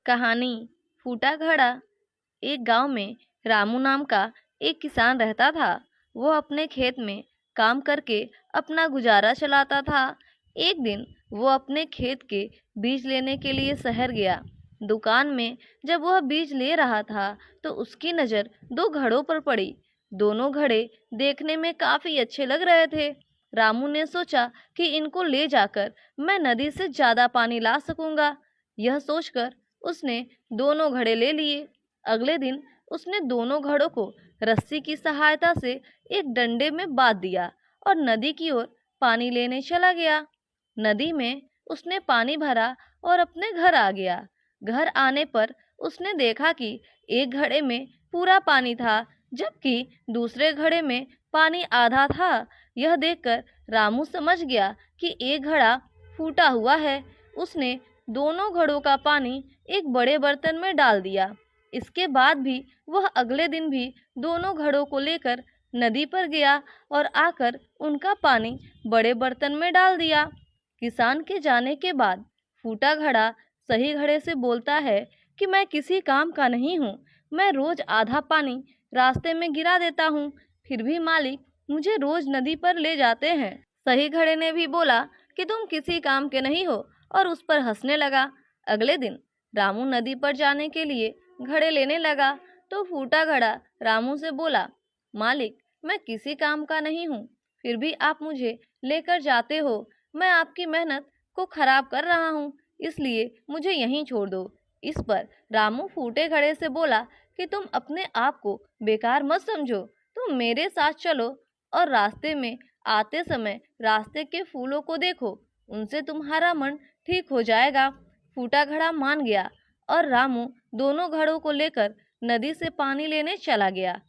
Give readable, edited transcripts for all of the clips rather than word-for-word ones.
कहानी फूटा घड़ा। एक गांव में रामू नाम का एक किसान रहता था। वो अपने खेत में काम करके अपना गुजारा चलाता था। एक दिन वो अपने खेत के बीज लेने के लिए शहर गया। दुकान में जब वह बीज ले रहा था तो उसकी नज़र दो घड़ों पर पड़ी। दोनों घड़े देखने में काफी अच्छे लग रहे थे। रामू ने सोचा कि इनको ले जाकर मैं नदी से ज्यादा पानी ला सकूंगा। यह सोचकर उसने दोनों घड़े ले लिए। अगले दिन उसने दोनों घड़ों को रस्सी की सहायता से एक डंडे में बांध दिया और नदी की ओर पानी लेने चला गया। नदी में उसने पानी भरा और अपने घर आ गया। घर आने पर उसने देखा कि एक घड़े में पूरा पानी था, जबकि दूसरे घड़े में पानी आधा था। यह देखकर रामू समझ गया कि एक घड़ा फूटा हुआ है। उसने दोनों घड़ों का पानी एक बड़े बर्तन में डाल दिया। इसके बाद भी वह अगले दिन भी दोनों घड़ों को लेकर नदी पर गया और आकर उनका पानी बड़े बर्तन में डाल दिया। किसान के जाने के बाद फूटा घड़ा सही घड़े से बोलता है कि मैं किसी काम का नहीं हूँ। मैं रोज आधा पानी रास्ते में गिरा देता हूँ, फिर भी मालिक मुझे रोज नदी पर ले जाते हैं। सही घड़े ने भी बोला कि तुम किसी काम के नहीं हो और उस पर हंसने लगा। अगले दिन रामू नदी पर जाने के लिए घड़े लेने लगा तो फूटा घड़ा रामू से बोला, मालिक मैं किसी काम का नहीं हूँ, फिर भी आप मुझे लेकर जाते हो। मैं आपकी मेहनत को खराब कर रहा हूँ, इसलिए मुझे यहीं छोड़ दो। इस पर रामू फूटे घड़े से बोला कि तुम अपने आप को बेकार मत समझो, तुम मेरे साथ चलो और रास्ते में आते समय रास्ते के फूलों को देखो, उनसे तुम्हारा मन ठीक हो जाएगा। फूटा घड़ा मान गया और रामू दोनों घड़ों को लेकर नदी से पानी लेने चला गया।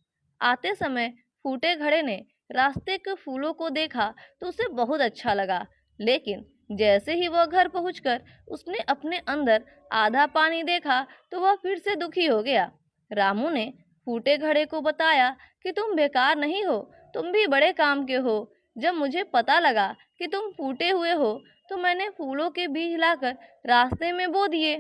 आते समय फूटे घड़े ने रास्ते के फूलों को देखा तो उसे बहुत अच्छा लगा, लेकिन जैसे ही वह घर पहुंचकर उसने अपने अंदर आधा पानी देखा तो वह फिर से दुखी हो गया। रामू ने फूटे घड़े को बताया कि तुम बेकार नहीं हो, तुम भी बड़े काम के हो। जब मुझे पता लगा कि तुम फूटे हुए हो तो मैंने फूलों के बीज लाकर रास्ते में बो दिए।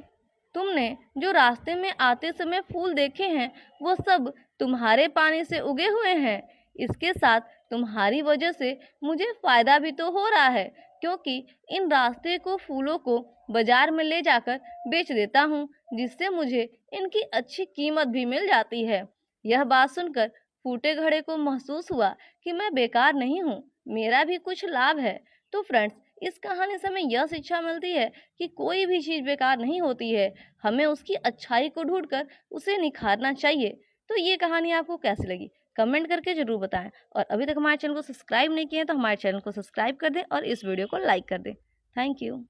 तुमने जो रास्ते में आते समय फूल देखे हैं वो सब तुम्हारे पानी से उगे हुए हैं। इसके साथ तुम्हारी वजह से मुझे फायदा भी तो हो रहा है, क्योंकि इन रास्ते को फूलों को बाजार में ले जाकर बेच देता हूँ, जिससे मुझे इनकी अच्छी कीमत भी मिल जाती है। यह बात सुनकर फूटे घड़े को महसूस हुआ कि मैं बेकार नहीं हूँ, मेरा भी कुछ लाभ है। तो फ्रेंड्स, इस कहानी से हमें यह शिक्षा मिलती है कि कोई भी चीज़ बेकार नहीं होती है, हमें उसकी अच्छाई को ढूंढकर उसे निखारना चाहिए। तो ये कहानी आपको कैसी लगी कमेंट करके जरूर बताएं, और अभी तक हमारे चैनल को सब्सक्राइब नहीं किए हैं तो हमारे चैनल को सब्सक्राइब कर दें और इस वीडियो को लाइक कर दें। Thank you.